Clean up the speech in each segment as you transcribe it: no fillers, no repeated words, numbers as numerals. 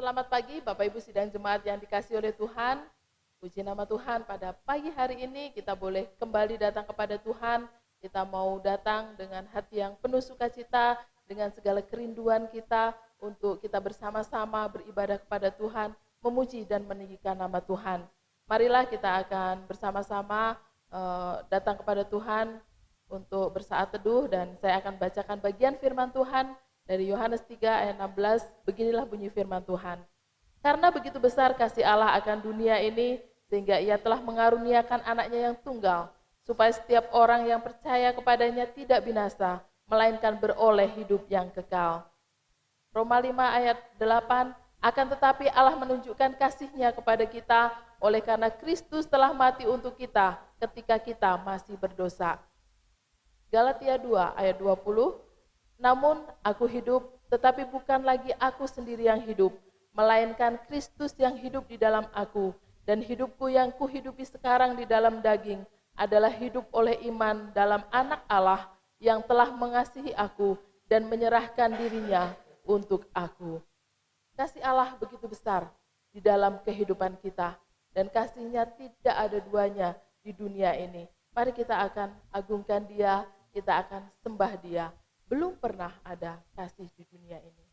Selamat pagi Bapak Ibu sidang jemaat yang dikasihi oleh Tuhan. Puji nama Tuhan, pada pagi hari ini kita boleh kembali datang kepada Tuhan. Kita mau datang dengan hati yang penuh sukacita, dengan segala kerinduan kita untuk kita bersama-sama beribadah kepada Tuhan, memuji dan meninggikan nama Tuhan. Marilah kita akan bersama-sama datang kepada Tuhan untuk bersaat teduh, dan saya akan bacakan bagian firman Tuhan dari Yohanes 3 ayat 16, beginilah bunyi firman Tuhan. Karena begitu besar kasih Allah akan dunia ini, sehingga ia telah mengaruniakan anaknya yang tunggal, supaya setiap orang yang percaya kepadanya tidak binasa, melainkan beroleh hidup yang kekal. Roma 5 ayat 8, akan tetapi Allah menunjukkan kasih-Nya kepada kita, oleh karena Kristus telah mati untuk kita, ketika kita masih berdosa. Galatia 2 ayat 20, namun aku hidup, tetapi bukan lagi aku sendiri yang hidup, melainkan Kristus yang hidup di dalam aku, dan hidupku yang kuhidupi sekarang di dalam daging adalah hidup oleh iman dalam Anak Allah yang telah mengasihi aku dan menyerahkan dirinya untuk aku. Kasih Allah begitu besar di dalam kehidupan kita, dan kasih-Nya tidak ada duanya di dunia ini. Mari kita akan agungkan Dia, kita akan sembah Dia. Belum pernah ada kasih di dunia ini.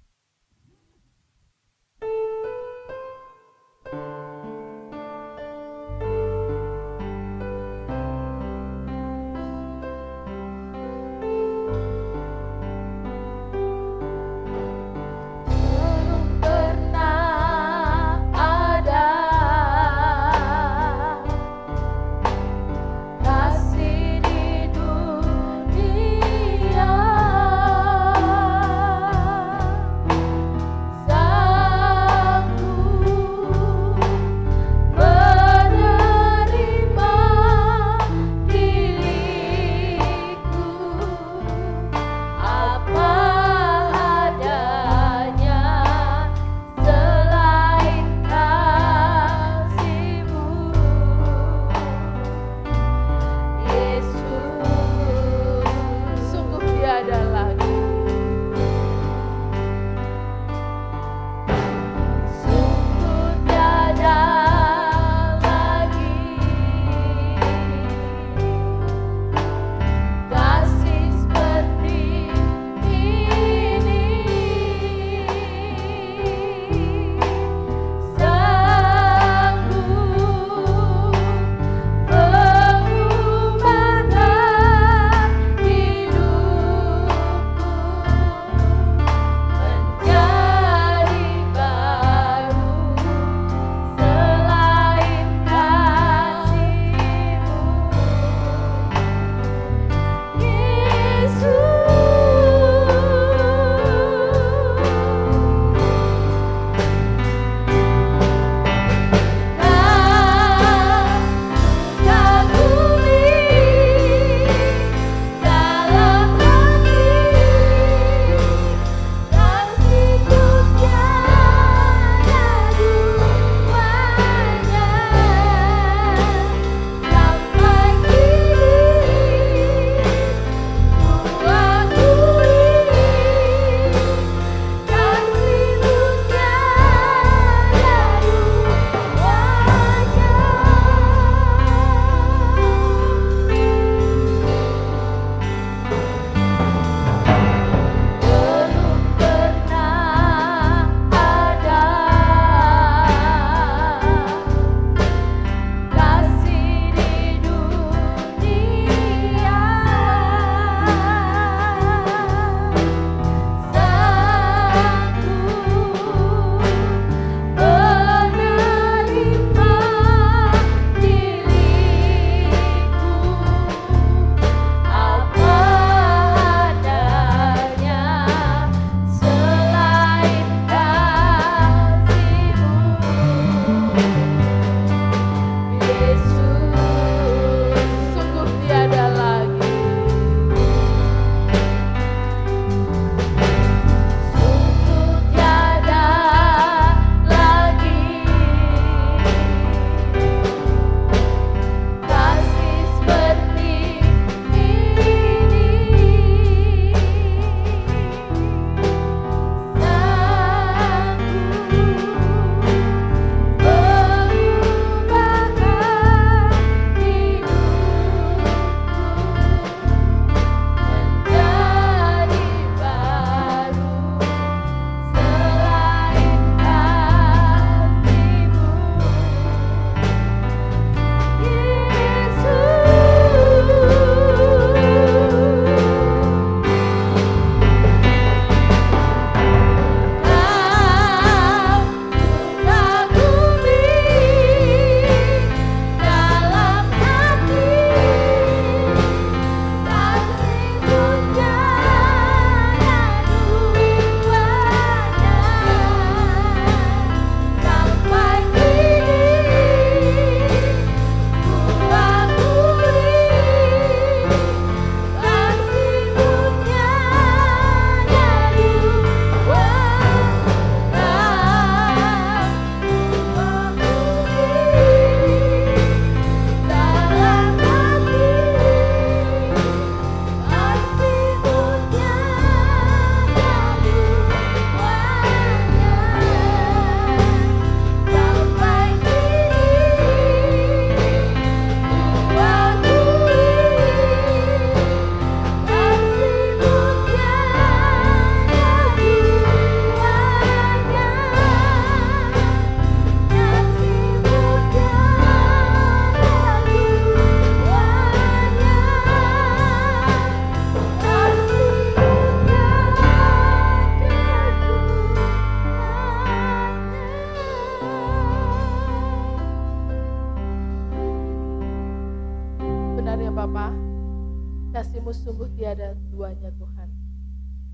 kasih-Mu sungguh tiada duanya Tuhan.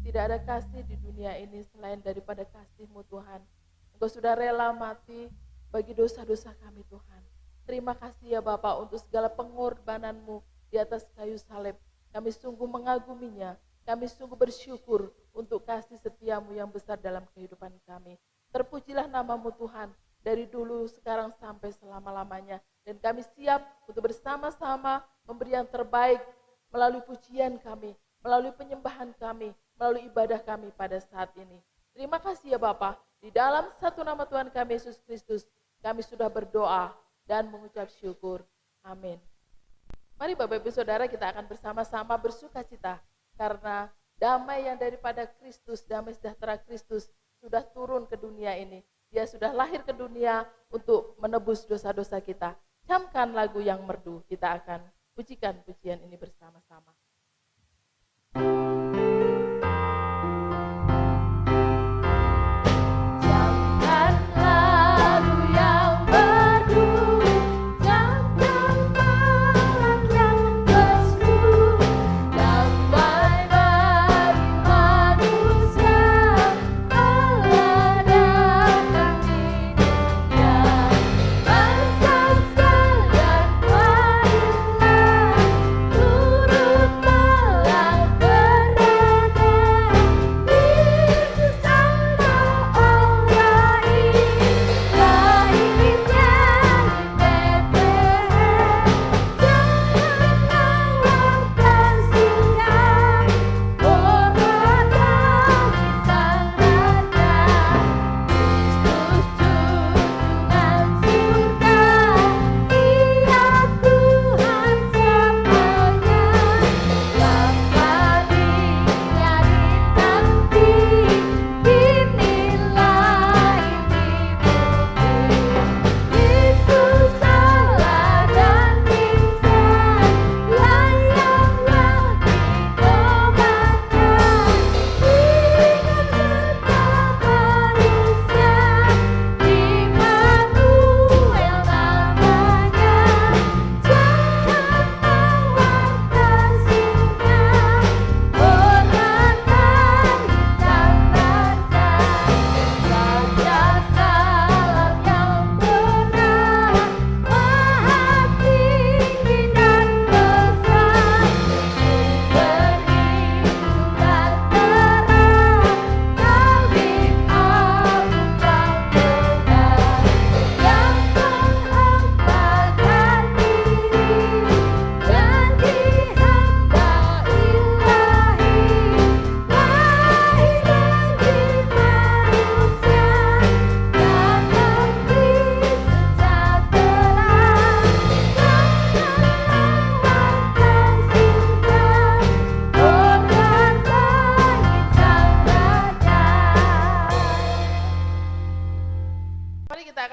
Tidak ada kasih di dunia ini selain daripada kasih-Mu Tuhan. Engkau sudah rela mati bagi dosa-dosa kami Tuhan. Terima kasih ya Bapa untuk segala pengorbanan-Mu di atas kayu salib. Kami sungguh mengaguminya. Kami sungguh bersyukur untuk kasih setia-Mu yang besar dalam kehidupan kami. Terpujilah nama-Mu Tuhan dari dulu, sekarang sampai selama-lamanya. Dan kami siap untuk bersama-sama memberi yang terbaik melalui pujian kami, melalui penyembahan kami, melalui ibadah kami pada saat ini. Terima kasih ya Bapa. Di dalam satu nama Tuhan kami Yesus Kristus, kami sudah berdoa dan mengucap syukur. Amin. Mari Bapak Ibu Saudara, kita akan bersama-sama bersuka cita karena damai yang daripada Kristus, damai sejahtera Kristus sudah turun ke dunia ini. Dia sudah lahir ke dunia untuk menebus dosa-dosa kita. Camkan lagu yang merdu, kita akan pujikan pujian ini bersama-sama.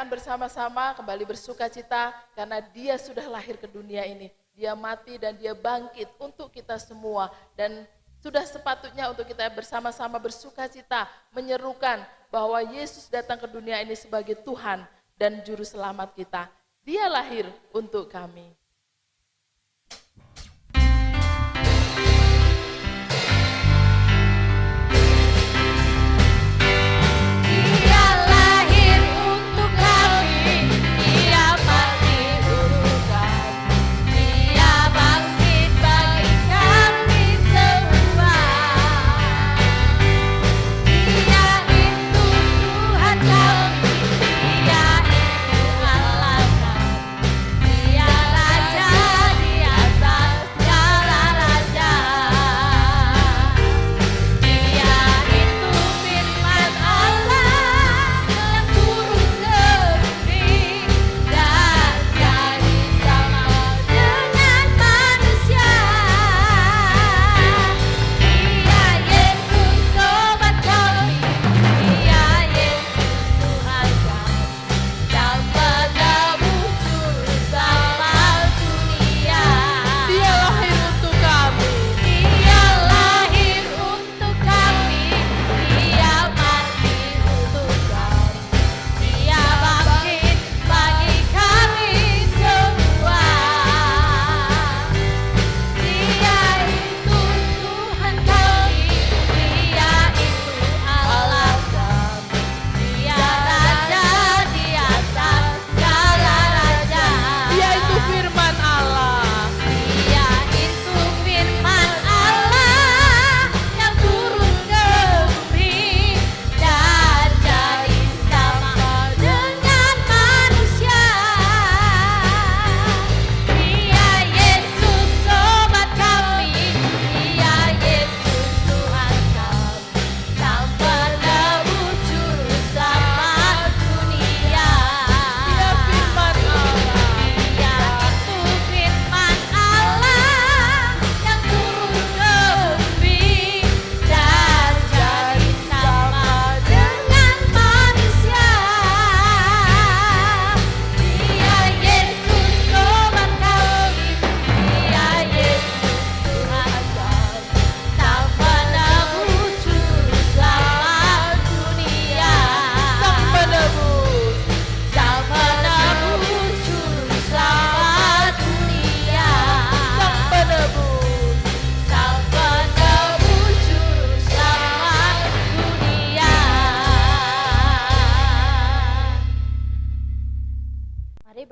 Bersama-sama kembali bersuka cita karena dia sudah lahir ke dunia ini. Dia mati dan dia bangkit untuk kita semua. Dan sudah sepatutnya untuk kita bersama-sama bersuka cita, menyerukan bahwa Yesus datang ke dunia ini sebagai Tuhan dan Juru Selamat kita. Dia lahir untuk kami. Dia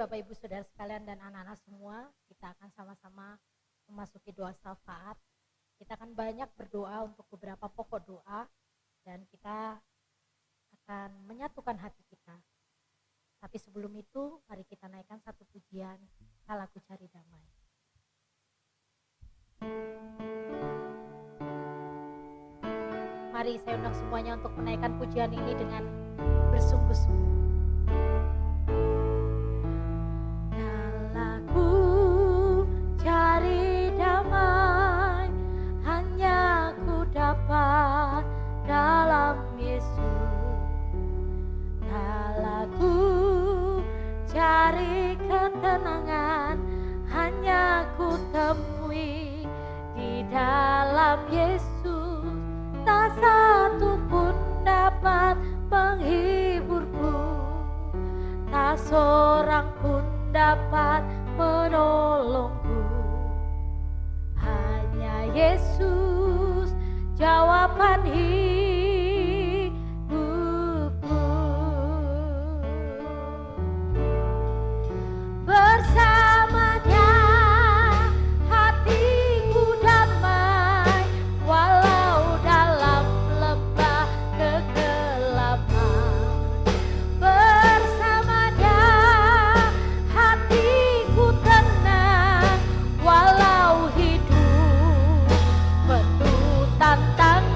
Bapak Ibu Saudara sekalian dan anak-anak semua, kita akan sama-sama memasuki doa syafaat. Kita akan banyak berdoa untuk beberapa pokok doa dan kita akan menyatukan hati kita. Tapi sebelum itu, mari kita naikkan satu pujian, Kala Ku Cari Damai. Mari saya undang semuanya untuk menaikkan pujian ini dengan bersungguh-sungguh. Kala ku cari damai, hanya ku dapat dalam Yesus. Kala ku cari ketenangan, hanya ku temui di dalam Yesus. Tak satu pun dapat menghiburku, tak seorang pun dapat menolongku. Hanya Yesus jawaban hidupku. Bersama Dia hatiku damai, walau dalam lembah kegelapan. Bersama Dia hatiku tenang, walau hidup penuh tantangan.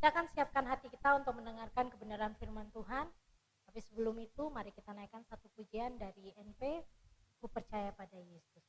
Kita akan siapkan hati kita untuk mendengarkan kebenaran firman Tuhan. Tapi sebelum itu mari kita naikkan satu pujian dari NP, Ku Percaya Pada Yesus.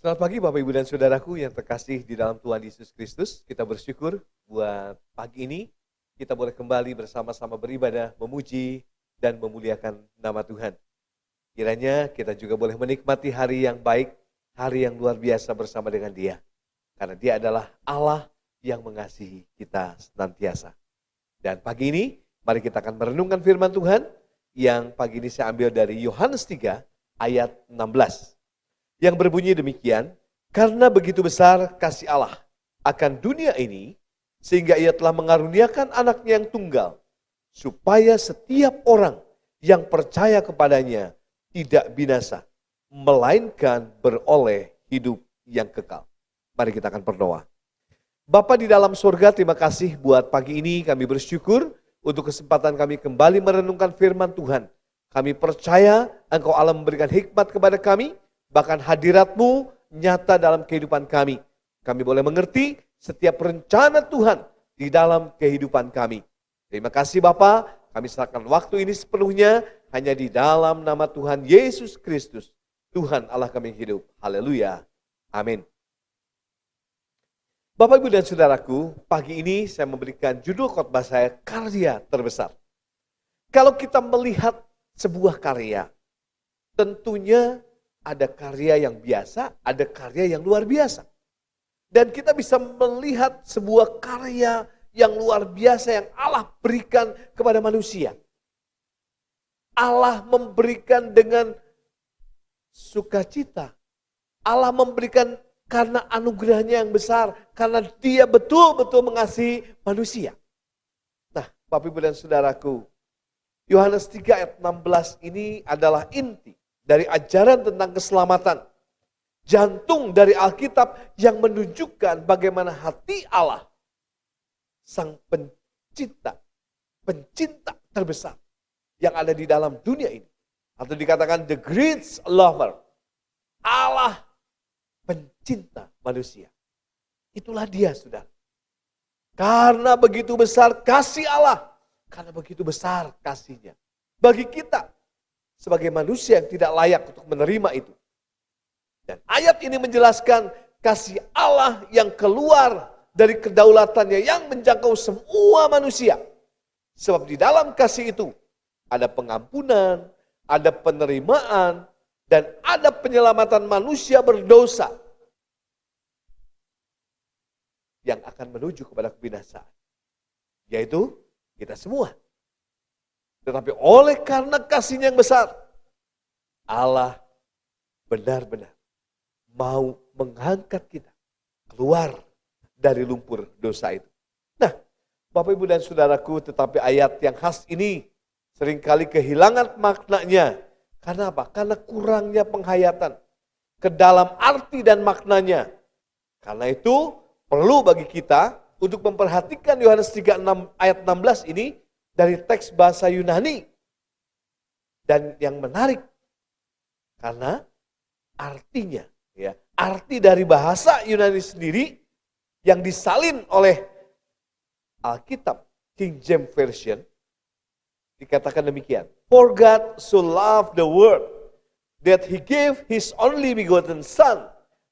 Selamat pagi Bapak Ibu dan Saudaraku yang terkasih di dalam Tuhan Yesus Kristus. Kita bersyukur buat pagi ini kita boleh kembali bersama-sama beribadah, memuji dan memuliakan nama Tuhan. Kiranya kita juga boleh menikmati hari yang baik, hari yang luar biasa bersama dengan Dia. Karena Dia adalah Allah yang mengasihi kita senantiasa. Dan pagi ini mari kita akan merenungkan firman Tuhan yang pagi ini saya ambil dari Yohanes 3 ayat 16. Yang berbunyi demikian, karena begitu besar kasih Allah akan dunia ini, sehingga Ia telah mengaruniakan anaknya yang tunggal, supaya setiap orang yang percaya kepadanya tidak binasa, melainkan beroleh hidup yang kekal. Mari kita akan berdoa. Bapa di dalam surga, terima kasih buat pagi ini kami bersyukur untuk kesempatan kami kembali merenungkan firman Tuhan. Kami percaya Engkau Allah memberikan hikmat kepada kami, bahkan hadirat-Mu nyata dalam kehidupan kami. Kami boleh mengerti setiap rencana Tuhan di dalam kehidupan kami. Terima kasih Bapa, kami serahkan waktu ini sepenuhnya hanya di dalam nama Tuhan Yesus Kristus, Tuhan Allah kami yang hidup. Haleluya. Amin. Bapak, Ibu, dan Saudaraku, pagi ini saya memberikan judul khotbah saya, Karya Terbesar. Kalau kita melihat sebuah karya, tentunya ada karya yang biasa, ada karya yang luar biasa. Dan kita bisa melihat sebuah karya yang luar biasa yang Allah berikan kepada manusia. Allah memberikan dengan sukacita. Allah memberikan karena anugerahnya yang besar, karena Dia betul-betul mengasihi manusia. Nah, Bapak, Ibu, dan Saudaraku, Yohanes 3 ayat 16 ini adalah inti dari ajaran tentang keselamatan. Jantung dari Alkitab yang menunjukkan bagaimana hati Allah, Sang pencinta terbesar yang ada di dalam dunia ini. Atau dikatakan the great lover. Allah pencinta manusia. Itulah Dia, saudara. Karena begitu besar kasih Allah. Karena begitu besar kasih-Nya bagi kita sebagai manusia yang tidak layak untuk menerima itu. Dan ayat ini menjelaskan kasih Allah yang keluar dari kedaulatannya yang menjangkau semua manusia. Sebab di dalam kasih itu ada pengampunan, ada penerimaan, dan ada penyelamatan manusia berdosa yang akan menuju kepada kebinasaan. Yaitu kita semua. Tetapi oleh karena kasih-Nya yang besar, Allah benar-benar mau mengangkat kita keluar dari lumpur dosa itu. Nah, Bapak, Ibu, dan Saudaraku, tetapi ayat yang khas ini seringkali kehilangan maknanya. Karena apa? Karena kurangnya penghayatan ke dalam arti dan maknanya. Karena itu perlu bagi kita untuk memperhatikan Yohanes 3 ayat 16 ini dari teks bahasa Yunani. Dan yang menarik, karena artinya, ya, arti dari bahasa Yunani sendiri yang disalin oleh Alkitab King James Version dikatakan demikian. For God so loved the world that He gave His only begotten Son,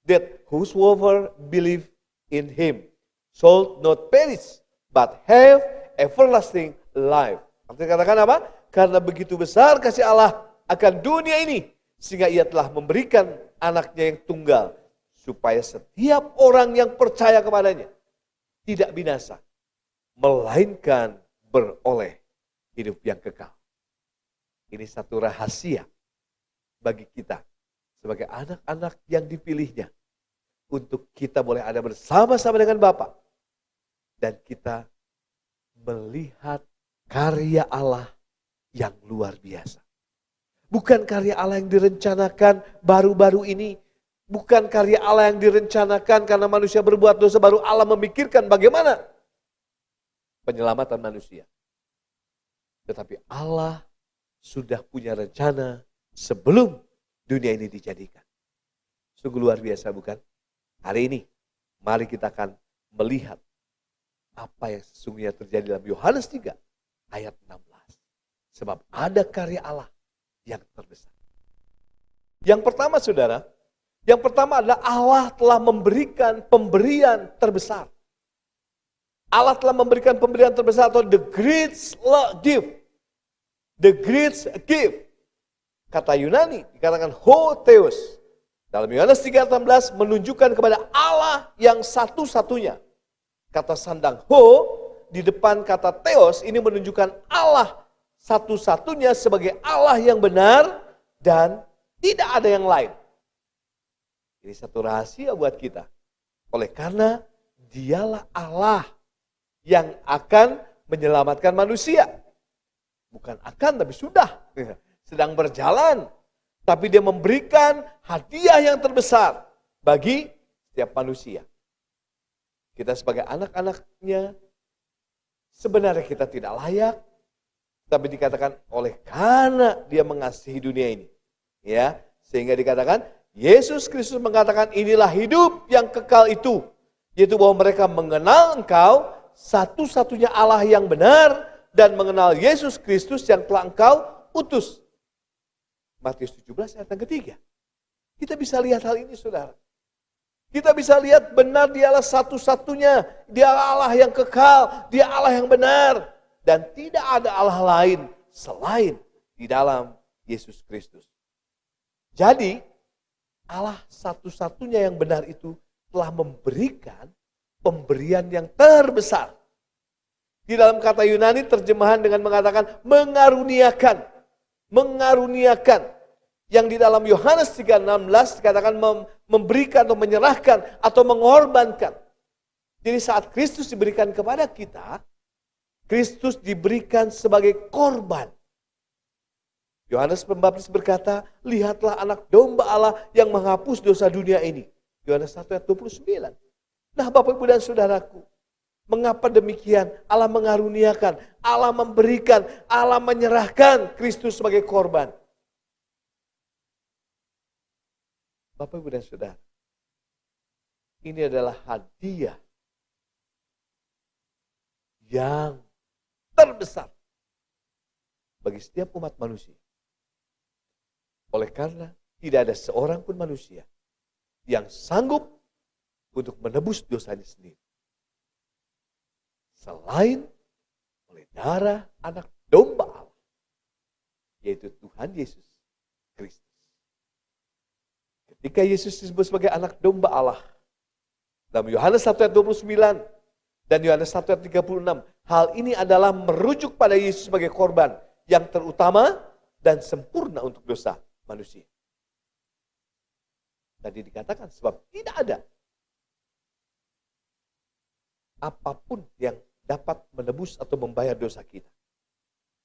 that whosoever believe in Him shall not perish, but have everlasting life. Artinya katakan apa? Karena begitu besar kasih Allah akan dunia ini, sehingga Ia telah memberikan anaknya yang tunggal, supaya setiap orang yang percaya kepadanya tidak binasa, melainkan beroleh hidup yang kekal. Ini satu rahasia bagi kita sebagai anak-anak yang dipilihnya, untuk kita boleh ada bersama-sama dengan Bapa, dan kita melihat karya Allah yang luar biasa. Bukan karya Allah yang direncanakan baru-baru ini. Bukan karya Allah yang direncanakan karena manusia berbuat dosa baru Allah memikirkan bagaimana penyelamatan manusia. Tetapi Allah sudah punya rencana sebelum dunia ini dijadikan. Sungguh luar biasa, bukan? Hari ini mari kita akan melihat apa yang sesungguhnya terjadi dalam Yohanes 3 ayat 16. Sebab ada karya Allah yang terbesar. Yang pertama, saudara, yang pertama adalah Allah telah memberikan pemberian terbesar. Allah telah memberikan pemberian terbesar atau the great gift. The great gift. Kata Yunani dikatakan ho theos. Dalam Yohanes 3:16 menunjukkan kepada Allah yang satu-satunya. Kata sandang ho di depan kata theos ini menunjukkan Allah satu-satunya sebagai Allah yang benar dan tidak ada yang lain. Ini satu rahasia buat kita. Oleh karena Dialah Allah yang akan menyelamatkan manusia. Bukan akan, tapi sudah. Sedang berjalan. Tapi Dia memberikan hadiah yang terbesar bagi setiap manusia. Kita sebagai anak-anaknya, sebenarnya kita tidak layak. Tapi dikatakan oleh karena dia mengasihi dunia ini. Ya, sehingga dikatakan Yesus Kristus mengatakan inilah hidup yang kekal itu. Yaitu bahwa mereka mengenal engkau satu-satunya Allah yang benar dan mengenal Yesus Kristus yang telah engkau utus. Matius 17 ayat yang ketiga. Kita bisa lihat hal ini saudara. Kita bisa lihat benar dialah satu-satunya. Dia Allah yang kekal, dia Allah yang benar. Dan tidak ada Allah lain selain di dalam Yesus Kristus. Jadi Allah satu-satunya yang benar itu telah memberikan pemberian yang terbesar. Di dalam kata Yunani terjemahan dengan mengatakan mengaruniakan. Mengaruniakan. Yang di dalam Yohanes 3:16 dikatakan memberikan atau menyerahkan atau mengorbankan. Jadi saat Kristus diberikan kepada kita, Kristus diberikan sebagai korban. Yohanes Pembaptis berkata, lihatlah anak domba Allah yang menghapus dosa dunia ini. Yohanes 1 ayat 29. Nah Bapak Ibu dan Saudaraku, mengapa demikian? Allah mengaruniakan, Allah memberikan, Allah menyerahkan Kristus sebagai korban. Bapak Ibu dan Saudara, ini adalah hadiah yang terbesar bagi setiap umat manusia. Oleh karena tidak ada seorang pun manusia yang sanggup untuk menebus dosanya sendiri. Selain oleh darah anak domba Allah, yaitu Tuhan Yesus Kristus. Ketika Yesus disebut sebagai anak domba Allah, dalam Yohanes 1 ayat 29 dan Yohanes 1 ayat 36, hal ini adalah merujuk pada Yesus sebagai korban yang terutama dan sempurna untuk dosa manusia. Tadi dikatakan sebab tidak ada apapun yang dapat menebus atau membayar dosa kita.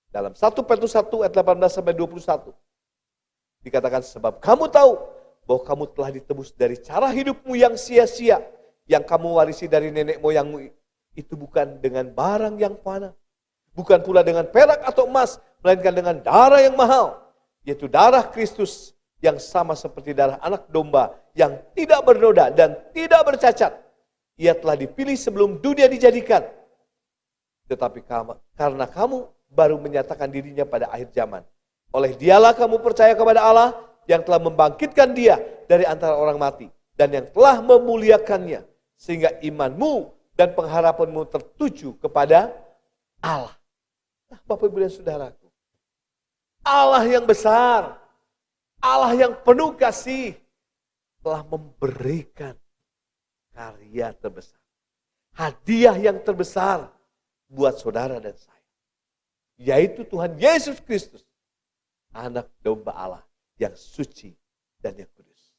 Dalam 1 Petrus 1 ayat 18 sampai 21 dikatakan sebab kamu tahu bahwa kamu telah ditebus dari cara hidupmu yang sia-sia yang kamu warisi dari nenek moyangmu itu bukan dengan barang yang fana, bukan pula dengan perak atau emas, melainkan dengan darah yang mahal, yaitu darah Kristus yang sama seperti darah anak domba yang tidak bernoda dan tidak bercacat. Ia telah dipilih sebelum dunia dijadikan. Tetapi karena kamu baru menyatakan dirinya pada akhir zaman. Oleh dialah kamu percaya kepada Allah yang telah membangkitkan dia dari antara orang mati. Dan yang telah memuliakannya. Sehingga imanmu dan pengharapanmu tertuju kepada Allah. Nah Bapak Ibu dan Saudaraku. Allah yang besar. Allah yang penuh kasih. Telah memberikan karya terbesar. Hadiah yang terbesar buat saudara dan saya. Yaitu Tuhan Yesus Kristus. Anak domba Allah yang suci dan yang kudus.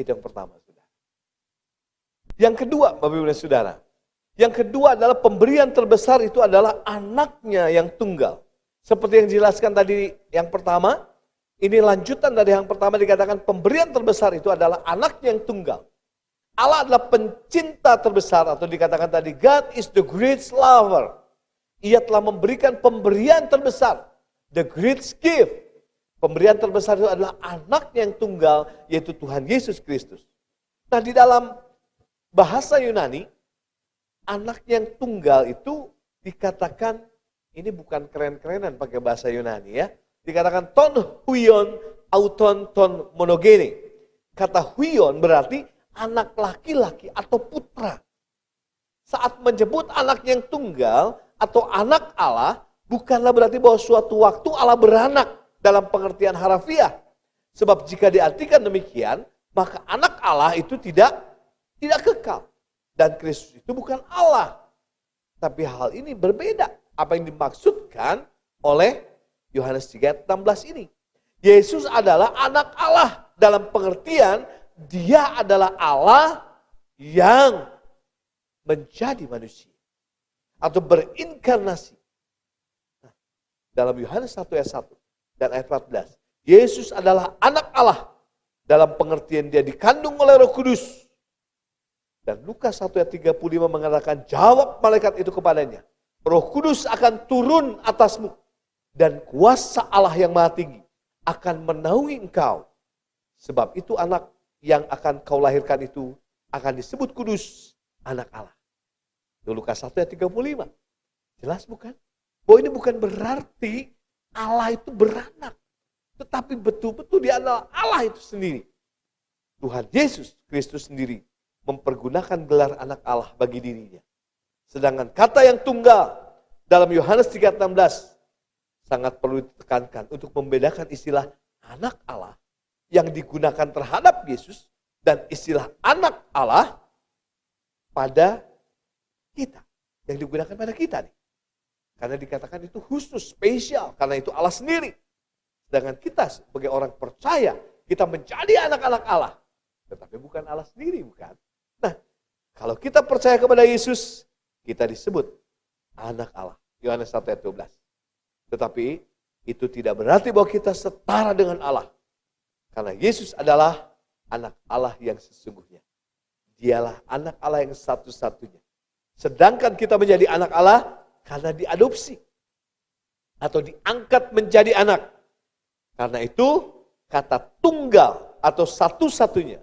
Itu yang pertama, saudara. Yang kedua, Bapak Ibu dan Saudara. Yang kedua adalah pemberian terbesar itu adalah anaknya yang tunggal. Seperti yang dijelaskan tadi yang pertama, ini lanjutan dari yang pertama dikatakan pemberian terbesar itu adalah anaknya yang tunggal. Allah adalah pencinta terbesar atau dikatakan tadi God is the greatest lover. Ia telah memberikan pemberian terbesar. The greatest gift. Pemberian terbesar itu adalah anaknya yang tunggal, yaitu Tuhan Yesus Kristus. Nah di dalam bahasa Yunani, anaknya yang tunggal itu dikatakan, ini bukan keren-kerenan pakai bahasa Yunani ya. Dikatakan ton huion auton ton monogene. Kata huion berarti anak laki-laki atau putra. Saat menyebut anak yang tunggal atau anak Allah, bukanlah berarti bahwa suatu waktu Allah beranak dalam pengertian harafiah. Sebab jika diartikan demikian, maka anak Allah itu tidak kekal. Dan Kristus itu bukan Allah. Tapi hal ini berbeda. Apa yang dimaksudkan oleh Yohanes 3:16 ini. Yesus adalah anak Allah dalam pengertian dia adalah Allah yang menjadi manusia atau berinkarnasi. Nah, dalam Yohanes 1 ayat 1 dan ayat 14, Yesus adalah anak Allah dalam pengertian dia dikandung oleh Roh Kudus. Dan Lukas 1 ayat 35 mengatakan, jawab malaikat itu kepadanya, Roh Kudus akan turun atasmu dan kuasa Allah yang Maha Tinggi akan menaungi engkau. Sebab itu anak yang akan kau lahirkan itu akan disebut kudus, anak Allah. Itu Lukas 1 ayat 35. Jelas bukan? Bahwa ini bukan berarti Allah itu beranak. Tetapi betul-betul dia adalah Allah itu sendiri. Tuhan Yesus Kristus sendiri mempergunakan gelar anak Allah bagi dirinya. Sedangkan kata yang tunggal dalam Yohanes 3:16 sangat perlu ditekankan untuk membedakan istilah anak Allah yang digunakan terhadap Yesus dan istilah anak Allah pada kita. Yang digunakan pada kita nih. Karena dikatakan itu khusus, spesial, karena itu Allah sendiri. Sedangkan kita sebagai orang percaya, kita menjadi anak-anak Allah. Tetapi bukan Allah sendiri, bukan? Nah, kalau kita percaya kepada Yesus, kita disebut anak Allah. Yohanes 1 ayat 12. Tetapi itu tidak berarti bahwa kita setara dengan Allah. Karena Yesus adalah anak Allah yang sesungguhnya. Dialah anak Allah yang satu-satunya. Sedangkan kita menjadi anak Allah karena diadopsi. Atau diangkat menjadi anak. Karena itu kata tunggal atau satu-satunya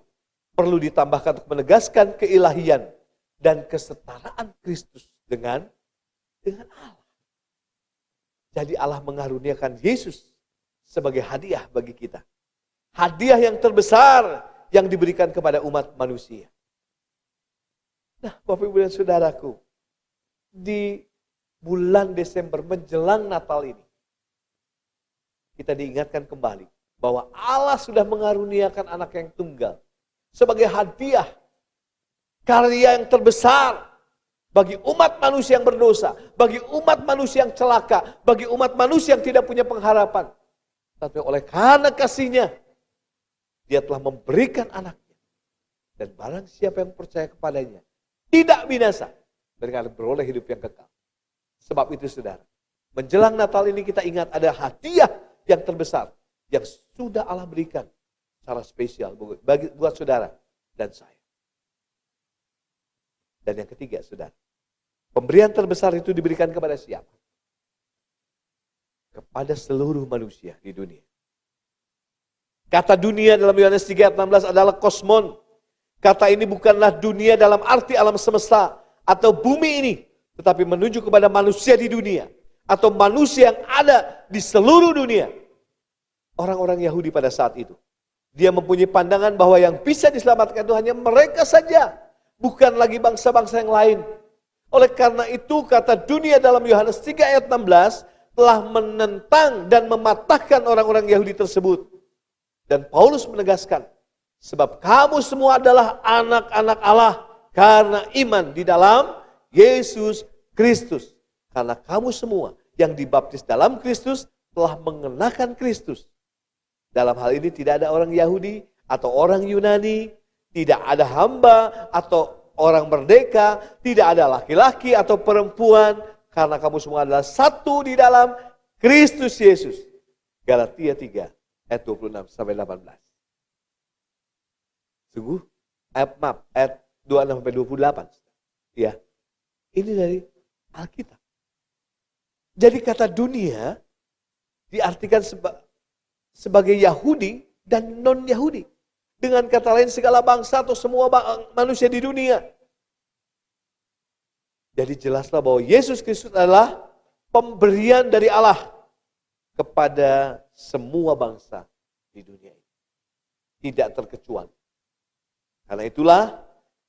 perlu ditambahkan untuk menegaskan keilahian dan kesetaraan Kristus dengan Allah. Jadi Allah mengaruniakan Yesus sebagai hadiah bagi kita. Hadiah yang terbesar yang diberikan kepada umat manusia. Nah, Bapak Ibu dan Saudaraku, di bulan Desember menjelang Natal ini, kita diingatkan kembali bahwa Allah sudah mengaruniakan anak yang tunggal sebagai hadiah, karya yang terbesar bagi umat manusia yang berdosa, bagi umat manusia yang celaka, bagi umat manusia yang tidak punya pengharapan. Tapi oleh karena kasih-Nya, Dia telah memberikan anaknya. Dan barang siapa yang percaya kepadanya, tidak binasa, mereka beroleh hidup yang kekal. Sebab itu saudara, menjelang Natal ini kita ingat ada hadiah yang terbesar yang sudah Allah berikan secara spesial buat saudara dan saya. Dan yang ketiga, saudara, pemberian terbesar itu diberikan kepada siapa? Kepada seluruh manusia di dunia. Kata dunia dalam Yohanes 3:16 adalah kosmon. Kata ini bukanlah dunia dalam arti alam semesta atau bumi ini, tetapi menunjuk kepada manusia di dunia atau manusia yang ada di seluruh dunia. Orang-orang Yahudi pada saat itu, dia mempunyai pandangan bahwa yang bisa diselamatkan itu hanya mereka saja, bukan lagi bangsa-bangsa yang lain. Oleh karena itu kata dunia dalam Yohanes 3 ayat 16 telah menentang dan mematahkan orang-orang Yahudi tersebut. Dan Paulus menegaskan, sebab kamu semua adalah anak-anak Allah karena iman di dalam Yesus Kristus. Karena kamu semua yang dibaptis dalam Kristus telah mengenakan Kristus. Dalam hal ini tidak ada orang Yahudi atau orang Yunani, tidak ada hamba atau orang merdeka, tidak ada laki-laki atau perempuan, karena kamu semua adalah satu di dalam Kristus Yesus. Galatia 3 ayat 26 sampai 18. Sungguh, ayat 26 sampai 28. Ya, ini dari Alkitab. Jadi kata dunia diartikan sebagai Yahudi dan non-Yahudi. Dengan kata lain segala bangsa atau semua manusia di dunia. Jadi jelaslah bahwa Yesus Kristus adalah pemberian dari Allah kepada semua bangsa di dunia ini. Tidak terkecuali. Karena itulah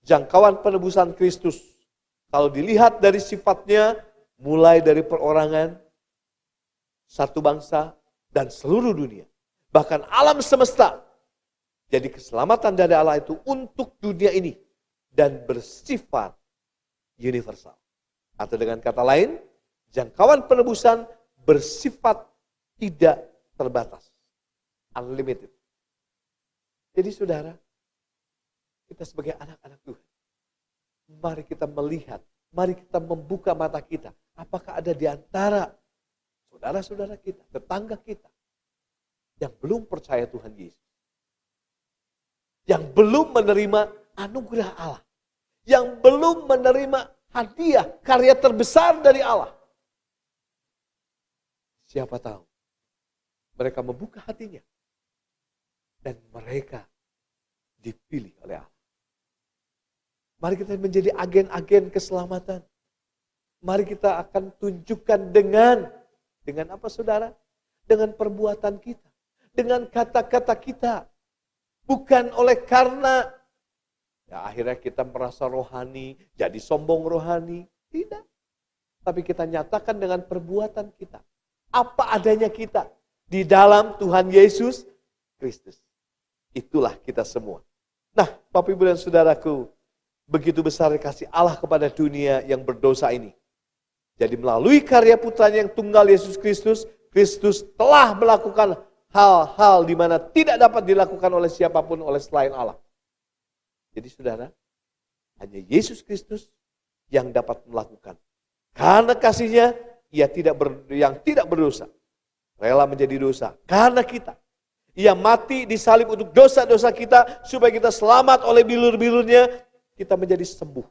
jangkauan penebusan Kristus. Kalau dilihat dari sifatnya, mulai dari perorangan, satu bangsa, dan seluruh dunia. Bahkan alam semesta. Jadi keselamatan dari Allah itu untuk dunia ini. Dan bersifat universal. Atau dengan kata lain, jangkauan penebusan bersifat tidak terbatas. Unlimited. Jadi saudara, kita sebagai anak-anak Tuhan, mari kita melihat, mari kita membuka mata kita. Apakah ada di antara saudara-saudara kita, tetangga kita, yang belum percaya Tuhan Yesus? Yang belum menerima anugerah Allah. Yang belum menerima hadiah, karya terbesar dari Allah. siapa tahu mereka membuka hatinya dan mereka dipilih oleh Allah. Mari kita menjadi agen-agen keselamatan. Mari kita akan tunjukkan dengan apa saudara? Dengan perbuatan kita, dengan kata-kata kita. Bukan oleh karena ya akhirnya kita merasa rohani, jadi sombong rohani. Tidak. Tapi kita nyatakan dengan perbuatan kita. Apa adanya kita di dalam Tuhan Yesus Kristus. Itulah kita semua. Nah, Bapak Ibu dan Saudaraku, begitu besar kasih Allah kepada dunia yang berdosa ini. Jadi melalui karya putranya yang tunggal Yesus Kristus, Kristus telah melakukan hal-hal di mana tidak dapat dilakukan oleh siapapun oleh selain Allah. Jadi saudara, hanya Yesus Kristus yang dapat melakukan. Karena kasihnya, yang tidak berdosa, rela menjadi dosa. Karena kita, ia mati disalib untuk dosa-dosa kita, supaya kita selamat oleh bilur-bilurnya, kita menjadi sembuh.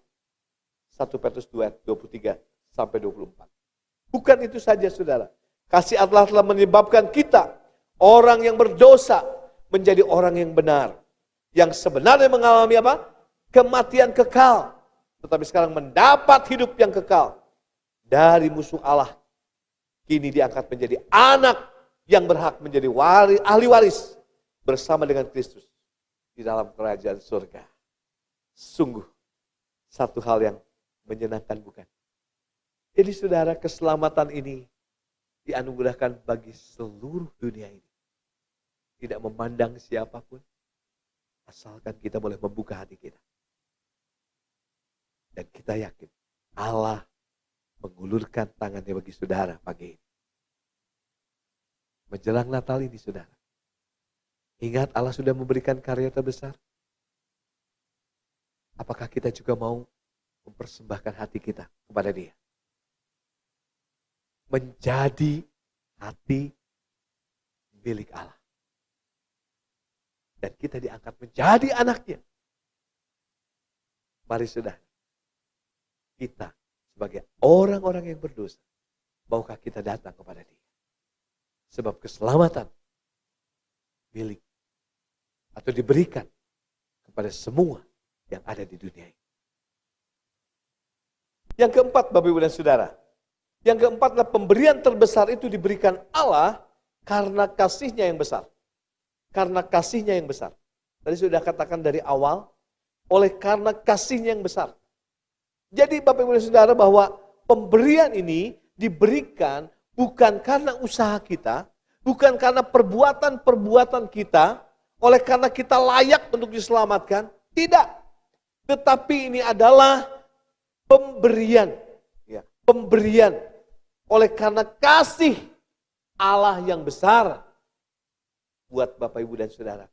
1 Petrus 2, 23 sampai 24. Bukan itu saja saudara. Kasih Allah telah menyebabkan kita, orang yang berdosa, menjadi orang yang benar. Yang sebenarnya mengalami apa? Kematian kekal. Tetapi sekarang mendapat hidup yang kekal. Dari musuh Allah, kini diangkat menjadi anak yang berhak menjadi ahli waris bersama dengan Kristus di dalam kerajaan surga. Sungguh satu hal yang menyenangkan, bukan? Jadi saudara, keselamatan ini dianugerahkan bagi seluruh dunia ini. Tidak memandang siapapun, asalkan kita boleh membuka hati kita. Dan kita yakin Allah mengulurkan tangannya bagi saudara pagi ini. Menjelang Natal ini saudara, ingat Allah sudah memberikan karya terbesar. Apakah kita juga mau mempersembahkan hati kita kepada Dia? Menjadi hati milik Allah. Dan kita diangkat menjadi anaknya. Mari saudara, kita sebagai orang-orang yang berdosa, maukah kita datang kepada Dia? Sebab keselamatan milik atau diberikan kepada semua yang ada di dunia ini. Yang keempat, Bapak Ibu dan Saudara, yang keempat adalah pemberian terbesar itu diberikan Allah karena kasihnya yang besar. Karena kasihnya yang besar. Tadi sudah katakan dari awal, oleh karena kasihnya yang besar. Jadi Bapak Ibu dan Saudara, bahwa pemberian ini diberikan bukan karena usaha kita, bukan karena perbuatan-perbuatan kita, oleh karena kita layak untuk diselamatkan, tidak. Tetapi ini adalah pemberian, ya, pemberian oleh karena kasih Allah yang besar buat Bapak Ibu dan Saudara.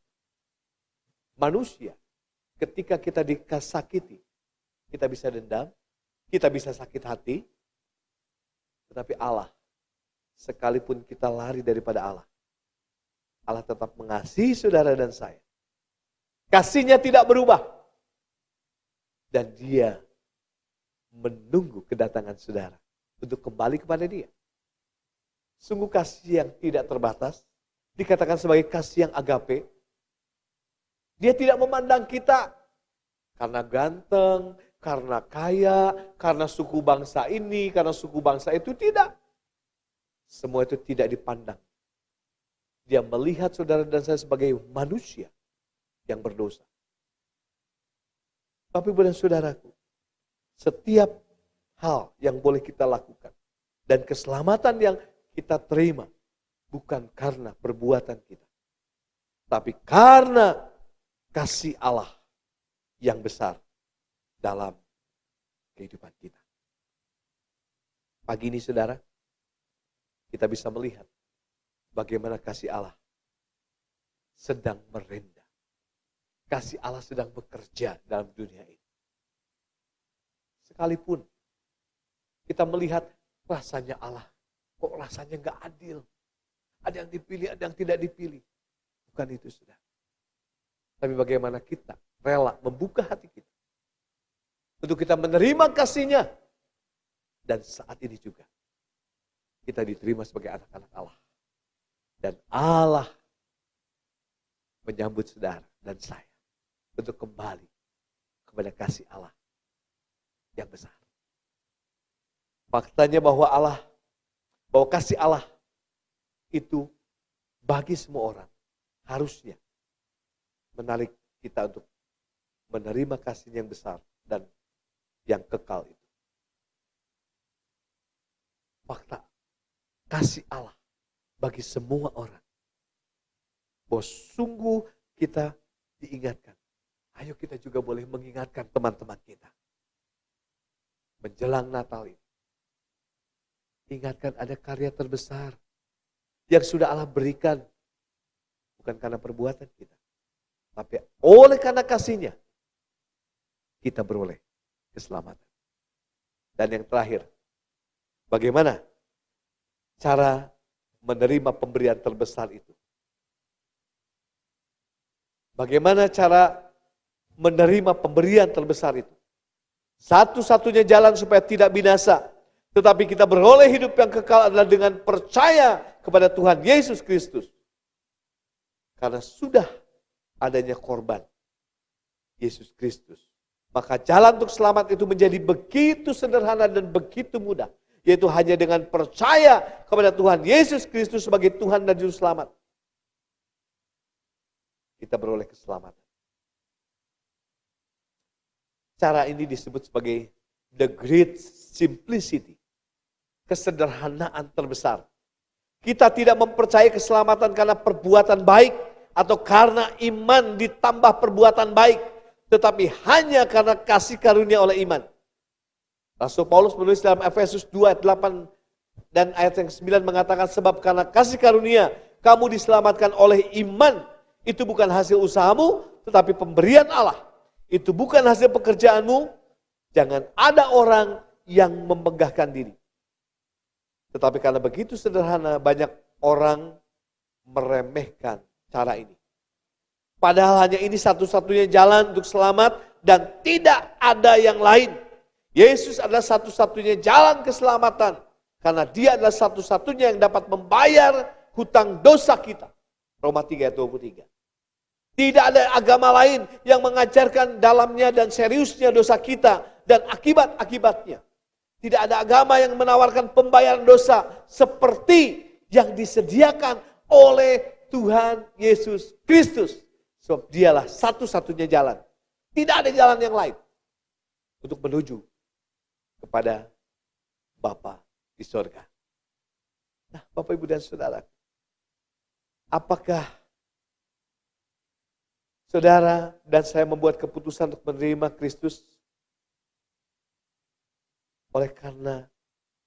Manusia, ketika kita disakiti, kita bisa dendam, kita bisa sakit hati, tetapi Allah, sekalipun kita lari daripada Allah, Allah tetap mengasihi saudara dan saya. Kasihnya tidak berubah. Dan Dia menunggu kedatangan saudara untuk kembali kepada Dia. Sungguh kasih yang tidak terbatas, dikatakan sebagai kasih yang agape. Dia tidak memandang kita karena ganteng, karena kaya, karena suku bangsa ini, karena suku bangsa itu, tidak. Semua itu tidak dipandang. Dia melihat saudara dan saya sebagai manusia yang berdosa. Bapak Ibu dan Saudaraku, setiap hal yang boleh kita lakukan dan keselamatan yang kita terima bukan karena perbuatan kita, tapi karena kasih Allah yang besar dalam kehidupan kita. Pagi ini saudara, kita bisa melihat bagaimana kasih Allah sedang merendah. Kasih Allah sedang bekerja dalam dunia ini. Sekalipun kita melihat rasanya Allah, kok rasanya gak adil. Ada yang dipilih, ada yang tidak dipilih. Bukan itu sudah. Tapi bagaimana kita rela membuka hati kita untuk kita menerima kasih-Nya. Dan saat ini juga kita diterima sebagai anak-anak Allah. Dan Allah menyambut saudara dan saya untuk kembali kepada kasih Allah yang besar. Faktanya bahwa kasih Allah itu bagi semua orang harusnya menarik kita untuk menerima kasih yang besar dan yang kekal itu. Fakta kasih Allah bagi semua orang. Bahwa sungguh kita diingatkan. Ayo kita juga boleh mengingatkan teman-teman kita. Menjelang Natal ini. Ingatkan ada karya terbesar yang sudah Allah berikan. Bukan karena perbuatan kita. Tapi oleh karena kasih-Nya, kita beroleh keselamatan. Dan yang terakhir, bagaimana cara menerima pemberian terbesar itu? Bagaimana cara menerima pemberian terbesar itu? Satu-satunya jalan supaya tidak binasa, tetapi kita beroleh hidup yang kekal adalah dengan percaya kepada Tuhan Yesus Kristus. Karena sudah adanya korban Yesus Kristus. Maka jalan untuk selamat itu menjadi begitu sederhana dan begitu mudah. Yaitu hanya dengan percaya kepada Tuhan Yesus Kristus sebagai Tuhan dan Juru Selamat. Kita beroleh keselamatan. Cara ini disebut sebagai the great simplicity. Kesederhanaan terbesar. Kita tidak mempercayai keselamatan karena perbuatan baik atau karena iman ditambah perbuatan baik, tetapi hanya karena kasih karunia oleh iman. Rasul Paulus menulis dalam Efesus 2 ayat 8 dan ayat yang 9 mengatakan, sebab karena kasih karunia kamu diselamatkan oleh iman. Itu bukan hasil usahamu, tetapi pemberian Allah. Itu bukan hasil pekerjaanmu. Jangan ada orang yang memegahkan diri. Tetapi karena begitu sederhana, banyak orang meremehkan cara ini. Padahal hanya ini satu-satunya jalan untuk selamat dan tidak ada yang lain. Yesus adalah satu-satunya jalan keselamatan. Karena Dia adalah satu-satunya yang dapat membayar hutang dosa kita. Roma 3 ayat 23. Tidak ada agama lain yang mengajarkan dalamnya dan seriusnya dosa kita dan akibat-akibatnya. Tidak ada agama yang menawarkan pembayaran dosa seperti yang disediakan oleh Tuhan Yesus Kristus. Sebab Dialah satu-satunya jalan. Tidak ada jalan yang lain untuk menuju kepada Bapa di sorga. Nah, Bapak, Ibu, dan Saudara, apakah saudara dan saya membuat keputusan untuk menerima Kristus oleh karena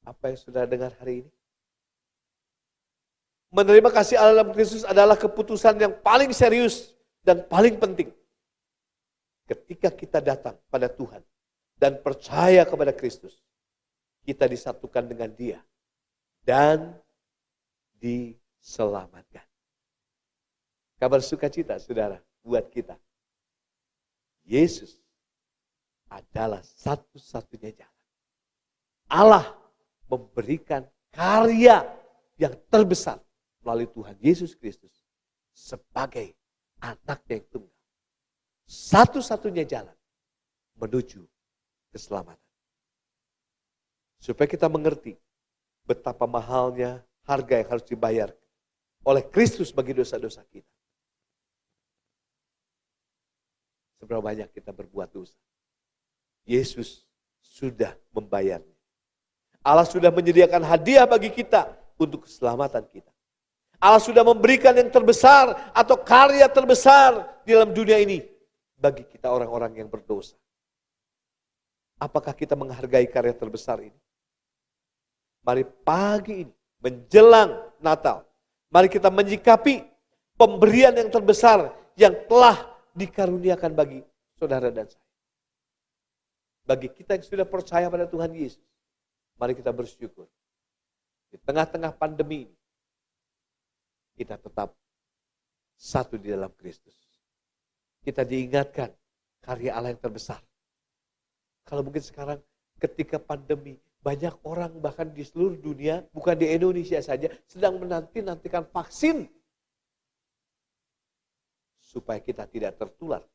apa yang saudara dengar hari ini? Menerima kasih Allah dalam Kristus adalah keputusan yang paling serius dan paling penting. Ketika kita datang pada Tuhan dan percaya kepada Kristus, kita disatukan dengan Dia dan diselamatkan. Kabar sukacita, saudara, buat kita. Yesus adalah satu-satunya jalan. Allah memberikan karya yang terbesar melalui Tuhan Yesus Kristus sebagai anaknya yang tunggal. Satu-satunya jalan menuju keselamatan. Supaya kita mengerti betapa mahalnya harga yang harus dibayar oleh Kristus bagi dosa-dosa kita. Seberapa banyak kita berbuat dosa. Yesus sudah membayarnya. Allah sudah menyediakan hadiah bagi kita untuk keselamatan kita. Allah sudah memberikan yang terbesar atau karya terbesar di dalam dunia ini bagi kita orang-orang yang berdosa. Apakah kita menghargai karya terbesar ini? Mari pagi ini menjelang Natal, mari kita menyikapi pemberian yang terbesar yang telah dikaruniakan bagi saudara dan saya. Bagi kita yang sudah percaya pada Tuhan Yesus, mari kita bersyukur. Di tengah-tengah pandemi ini, kita tetap satu di dalam Kristus. Kita diingatkan karya Allah yang terbesar. Kalau mungkin sekarang ketika pandemi Banyak orang bahkan di seluruh dunia, bukan di Indonesia saja, sedang menanti-nantikan vaksin supaya kita tidak tertular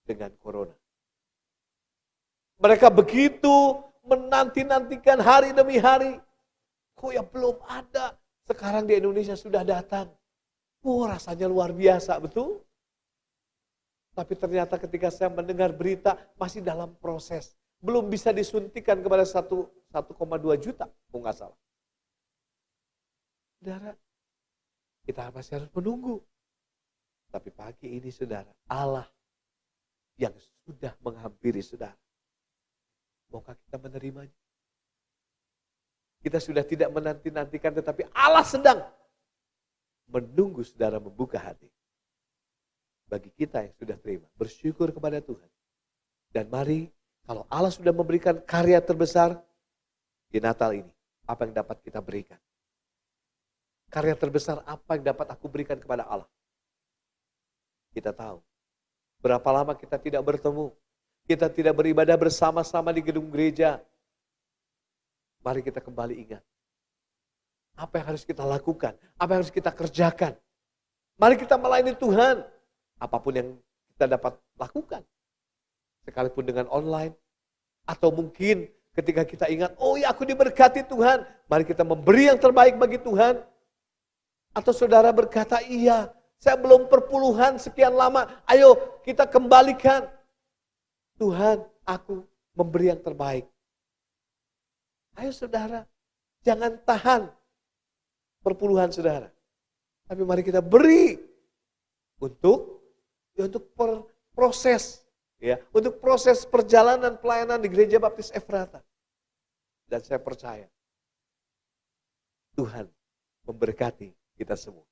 dengan corona. Mereka begitu menanti-nantikan hari demi hari. Kok ya belum ada, sekarang di Indonesia sudah datang. Rasanya luar biasa, betul? Tapi ternyata ketika saya mendengar berita masih dalam proses. Belum bisa disuntikan kepada 1,2 juta, kalau nggak salah. Saudara, kita masih harus menunggu. Tapi pagi ini saudara, Allah yang sudah menghampiri saudara. Maukah kita menerimanya? Kita sudah tidak menanti-nantikan, tetapi Allah sedang menunggu saudara membuka hati. Bagi kita yang sudah terima, bersyukur kepada Tuhan. Dan mari, kalau Allah sudah memberikan karya terbesar di Natal ini, apa yang dapat kita berikan? Karya terbesar apa yang dapat aku berikan kepada Allah? Kita tahu, berapa lama kita tidak bertemu, kita tidak beribadah bersama-sama di gedung gereja. Mari kita kembali ingat, apa yang harus kita lakukan, apa yang harus kita kerjakan. Mari kita melayani Tuhan, apapun yang kita dapat lakukan. Sekalipun dengan online, atau mungkin ketika kita ingat, oh ya aku diberkati Tuhan, mari kita memberi yang terbaik bagi Tuhan. Atau saudara berkata, iya saya belum perpuluhan sekian lama, ayo kita kembalikan. Tuhan, aku memberi yang terbaik. Ayo saudara, jangan tahan perpuluhan saudara. Tapi mari kita beri untuk proses, ya, untuk proses perjalanan pelayanan di Gereja Baptis Efrata. Dan saya percaya Tuhan memberkati kita semua.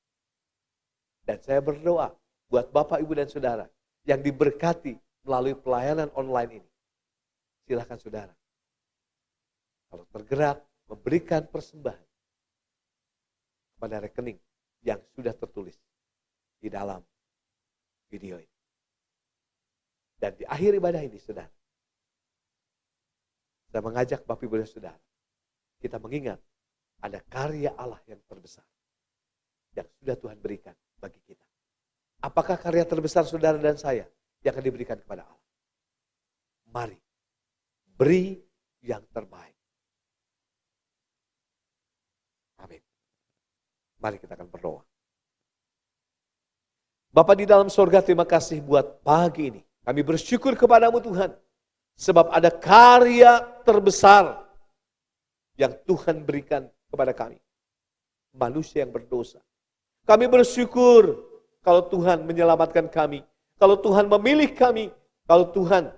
Dan saya berdoa buat Bapak, Ibu, dan Saudara yang diberkati melalui pelayanan online ini. Silakan saudara, kalau tergerak, memberikan persembahan pada rekening yang sudah tertulis di dalam video ini. Dan di akhir ibadah ini, saudara, saya mengajak Bapak, Ibu, dan Saudara, kita mengingat ada karya Allah yang terbesar yang sudah Tuhan berikan bagi kita. Apakah karya terbesar saudara dan saya yang akan diberikan kepada Allah? Mari, beri yang terbaik. Amin. Mari kita akan berdoa. Bapa di dalam sorga, terima kasih buat pagi ini. Kami bersyukur kepadamu Tuhan, sebab ada karya terbesar yang Tuhan berikan kepada kami. Manusia yang berdosa. Kami bersyukur kalau Tuhan menyelamatkan kami, kalau Tuhan memilih kami, kalau Tuhan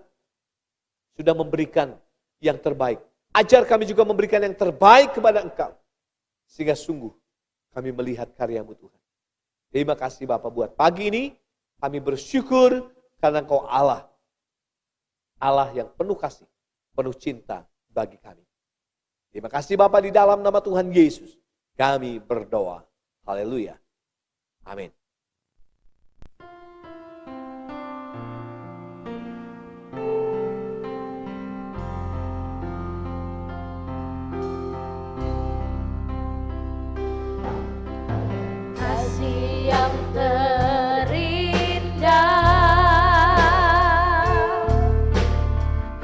sudah memberikan yang terbaik. Ajar kami juga memberikan yang terbaik kepada Engkau. Sehingga sungguh kami melihat karya-Mu Tuhan. Terima kasih Bapak buat pagi ini. Kami bersyukur karena Engkau Allah. Allah yang penuh kasih, penuh cinta bagi kami. Terima kasih Bapak, di dalam nama Tuhan Yesus kami berdoa. Haleluya. Amin. Kasih yang terindah,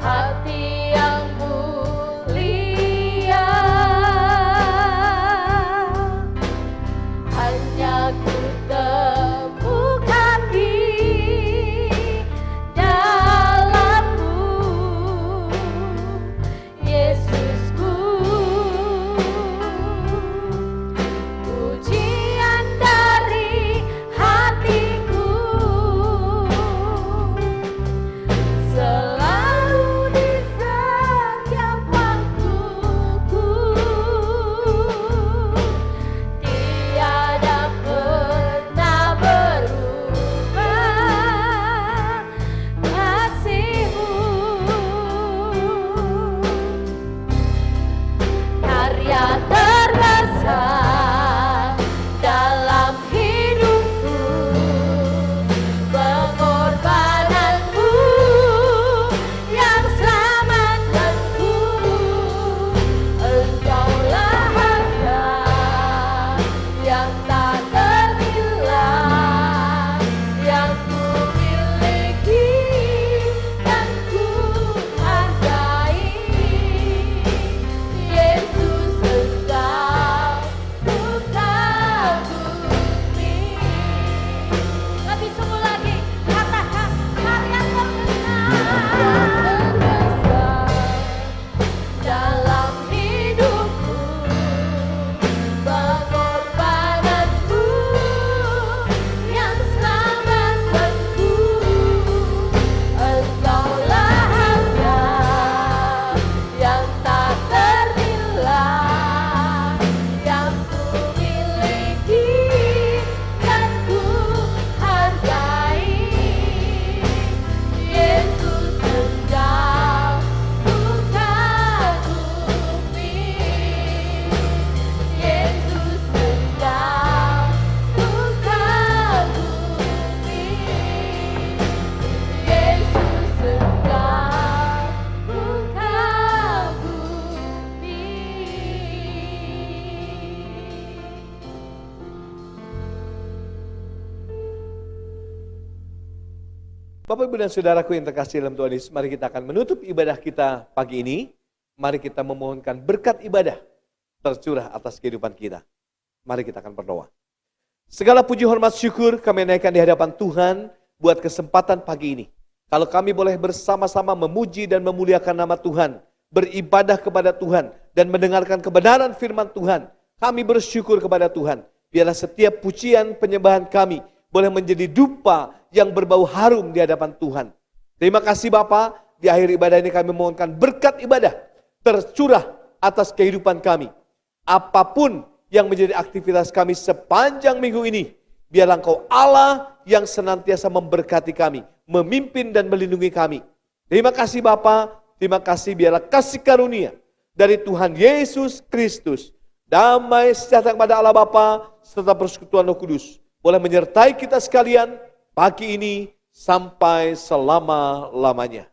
hati yang mulia, hanya ku Bapak, Ibu, dan Saudaraku yang terkasih dalam Tuhan Yesus, mari kita akan menutup ibadah kita pagi ini. Mari kita memohonkan berkat ibadah tercurah atas kehidupan kita. Mari kita akan berdoa. Segala puji, hormat, syukur kami naikkan di hadapan Tuhan buat kesempatan pagi ini. Kalau kami boleh bersama-sama memuji dan memuliakan nama Tuhan, beribadah kepada Tuhan, dan mendengarkan kebenaran firman Tuhan, kami bersyukur kepada Tuhan. Biarlah setiap pujian penyembahan kami boleh menjadi dupa yang berbau harum di hadapan Tuhan. Terima kasih Bapa, di akhir ibadah ini kami memohonkan berkat ibadah tercurah atas kehidupan kami. Apapun yang menjadi aktivitas kami sepanjang minggu ini, biarlah Engkau Allah yang senantiasa memberkati kami, memimpin dan melindungi kami. Terima kasih Bapa, terima kasih, biarlah kasih karunia dari Tuhan Yesus Kristus, damai sejahtera kepada Allah Bapa serta persekutuan Roh Kudus boleh menyertai kita sekalian pagi ini sampai selama-lamanya.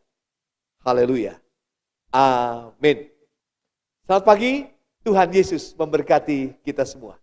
Haleluya. Amin. Selamat pagi, Tuhan Yesus memberkati kita semua.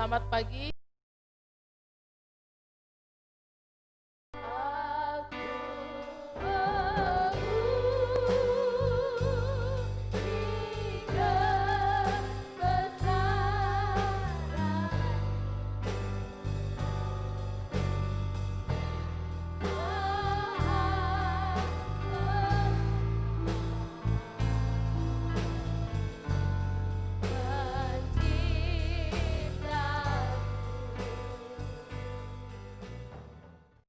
Selamat pagi.